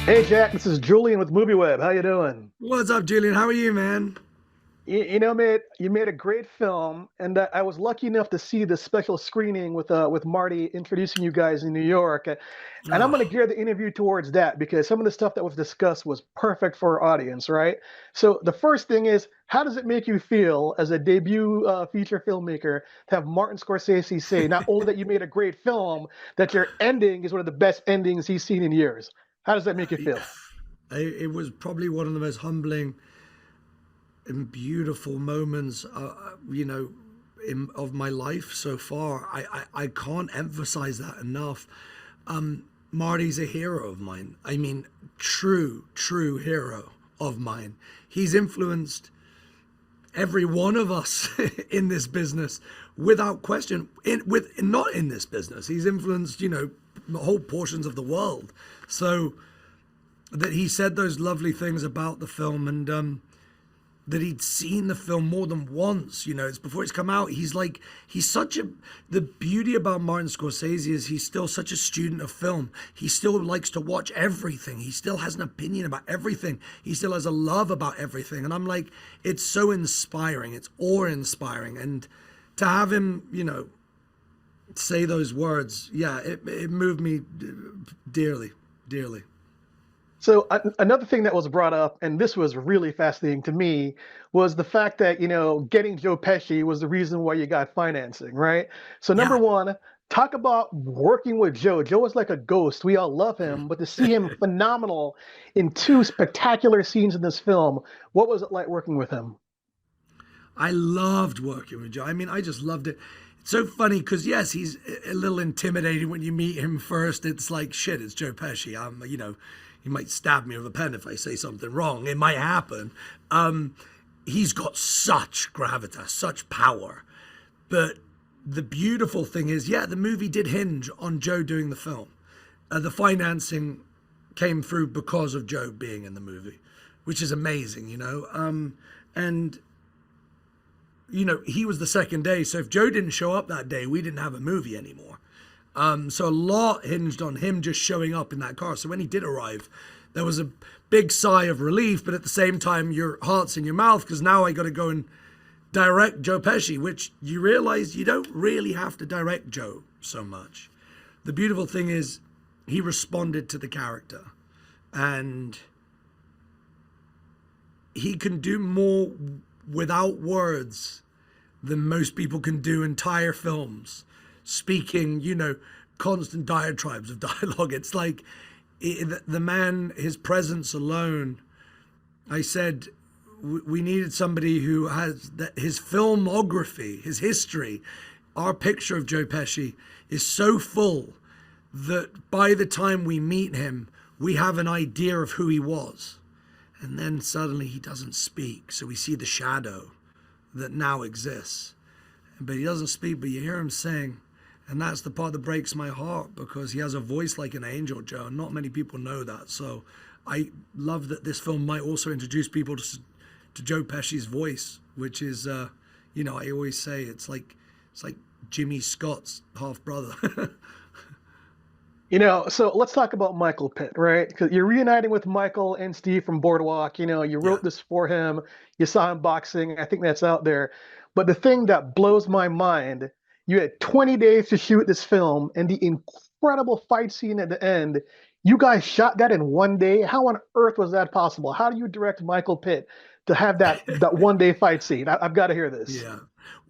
Hey Jack, this is Julian with MovieWeb. How you doing? What's up, Julian? How are you, man? Mate, you made a great film, and I was lucky enough to see the special screening with Marty introducing you guys in New York. And I'm going to Oh, gear the interview towards that because some of the stuff that was discussed was perfect for our audience, right? So the first thing is, how does it make you feel as a debut feature filmmaker to have Martin Scorsese say not only that you made a great film, that your ending is one of the best endings he's seen in years? How does that make you yeah. feel? It was probably one of the most humbling and beautiful moments, of my life so far. I can't emphasize that enough. Marty's a hero of mine. I mean, true hero of mine. He's influenced every one of us in this business without question. Not in this business, he's influenced whole portions of the world. So that he said those lovely things about the film, and that he'd seen the film more than once. It's before it's come out. He's such a. The beauty about Martin Scorsese is he's still such a student of film. He still likes to watch everything. He still has an opinion about everything. He still has a love about everything. And I'm like, it's so inspiring. It's awe-inspiring. And to have him, say those words, yeah, it moved me dearly, dearly. So another thing that was brought up, and this was really fascinating to me, was the fact that, getting Joe Pesci was the reason why you got financing, right? So number Yeah. one, talk about working with Joe. Joe is like a ghost. We all love him, but to see him phenomenal in two spectacular scenes in this film, what was it like working with him? I loved working with Joe. I mean, I just loved it. It's so funny because yes, he's a little intimidating when you meet him first. It's like shit. It's Joe Pesci. He might stab me with a pen if I say something wrong. It might happen. He's got such gravitas, such power. But the beautiful thing is, yeah, the movie did hinge on Joe doing the film. The financing came through because of Joe being in the movie, which is amazing. And he was the second day. So if Joe didn't show up that day, we didn't have a movie anymore. So a lot hinged on him just showing up in that car. So when he did arrive, there was a big sigh of relief, but at the same time, your heart's in your mouth because now I got to go and direct Joe Pesci, which you realize you don't really have to direct Joe so much. The beautiful thing is he responded to the character, and he can do more without words than most people can do entire films, speaking, constant diatribes of dialogue. It's like the man, his presence alone. I said we needed somebody who has his filmography, his history. Our picture of Joe Pesci is so full that by the time we meet him, we have an idea of who he was. And then suddenly he doesn't speak. So we see the shadow that now exists. But he doesn't speak, but you hear him sing. And that's the part that breaks my heart because he has a voice like an angel, Joe. And not many people know that. So I love that this film might also introduce people to Joe Pesci's voice, which is, I always say it's like Jimmy Scott's half brother. So let's talk about Michael Pitt, right? Because you're reuniting with Michael and Steve from Boardwalk. You Yeah. wrote this for him. You saw him boxing. I think that's out there. But the thing that blows my mind, you had 20 days to shoot this film, and the incredible fight scene at the end, you guys shot that in 1 day. How on earth was that possible? How do you direct Michael Pitt to have that 1 day fight scene? I've got to hear this. Yeah.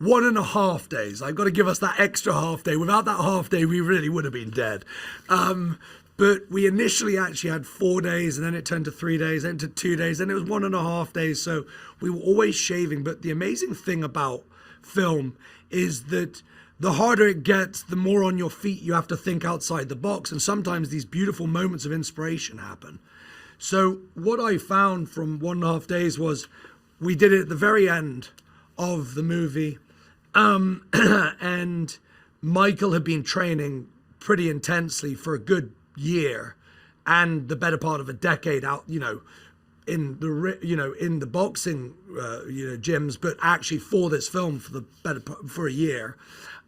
1.5 days. I've got to give us that extra half day. Without that half day, we really would have been dead. But we initially actually had 4 days, and then it turned to 3 days, then to 2 days, then it was 1.5 days. So we were always shaving. But the amazing thing about film is that the harder it gets, the more on your feet you have to think outside the box. And sometimes these beautiful moments of inspiration happen. So what I found from 1.5 days was we did it at the very end of the movie. And Michael had been training pretty intensely for a good year and the better part of a decade out, in the boxing, gyms, but actually for this film for a year.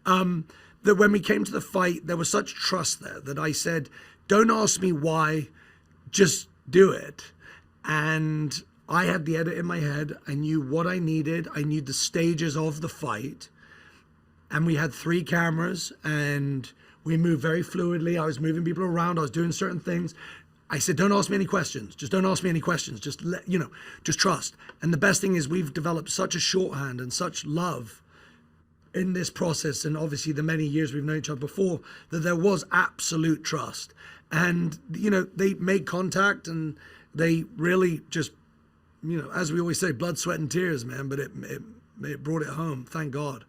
That when we came to the fight, there was such trust there that I said, don't ask me why, just do it. And I had the edit in my head. I knew what I needed. I knew the stages of the fight. And we had three cameras and we moved very fluidly. I was moving people around. I was doing certain things. I said, don't ask me any questions. Just don't ask me any questions. Just let, just trust. And the best thing is we've developed such a shorthand and such love in this process, and obviously the many years we've known each other before, that there was absolute trust. And, they made contact and they really just, as we always say, blood, sweat, and tears, man. But it brought it home. Thank God.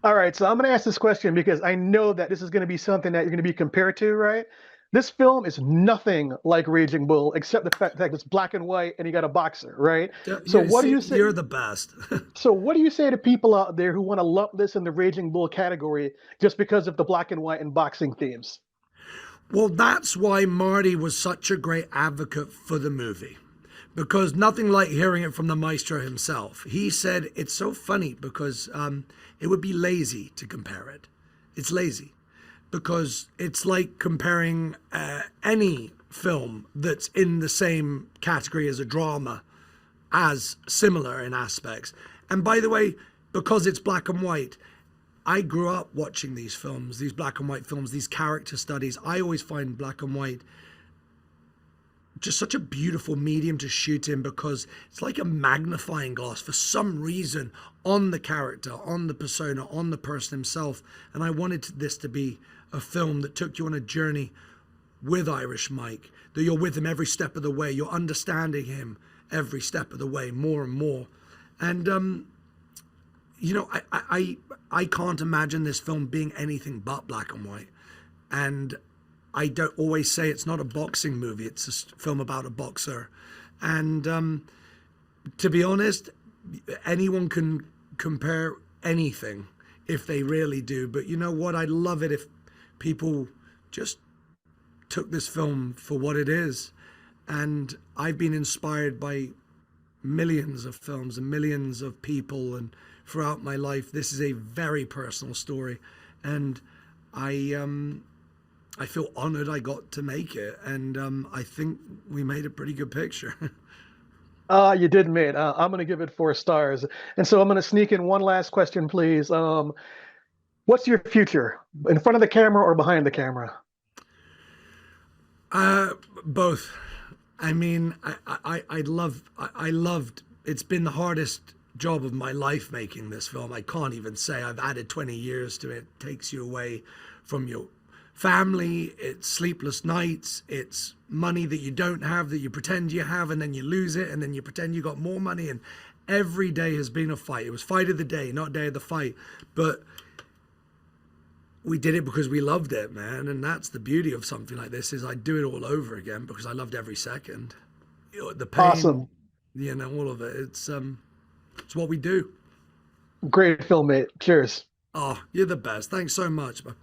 All right, so I'm going to ask this question because I know that this is going to be something that you're going to be compared to, right? This film is nothing like Raging Bull, except the fact that it's black and white and you got a boxer, right? So You what do see, you say? you're the best. So what do you say to people out there who want to lump this in the Raging Bull category just because of the black and white and boxing themes? Well, that's why Marty was such a great advocate for the movie, because nothing like hearing it from the maestro himself. He said it's so funny because it would be lazy to compare it. It's lazy because it's like comparing any film that's in the same category as a drama as similar in aspects. And by the way, because it's black and white, I grew up watching these films, these black and white films, these character studies. I always find black and white just such a beautiful medium to shoot in because it's like a magnifying glass for some reason on the character, on the persona, on the person himself. And I wanted this to be a film that took you on a journey with Irish Mike, that you're with him every step of the way. You're understanding him every step of the way more and more. And, I can't imagine this film being anything but black and white. And I don't always say it's not a boxing movie. It's a film about a boxer. And to be honest, anyone can compare anything if they really do. But you know what? I'd love it if people just took this film for what it is. And I've been inspired by millions of films and millions of people, and throughout my life, this is a very personal story. And I feel honored I got to make it, and I think we made a pretty good picture. You did, mate. I'm going to give it 4 stars. And so I'm going to sneak in one last question, please. What's your future? In front of the camera or behind the camera? Both. I mean, I loved. It's been the hardest job of my life making this film. I can't even say I've added 20 years to it. It takes you away from your family. It's sleepless nights. It's money that you don't have that you pretend you have, and then you lose it, and then you pretend you got more money. And every day has been a fight. It was fight of the day, not day of the fight. But we did it because we loved it, man. And that's the beauty of something like this, is I'd do it all over again because I loved every second. The pain, Awesome. all of it. It's what we do. Great film, mate. Cheers. Oh, you're the best. Thanks so much, man.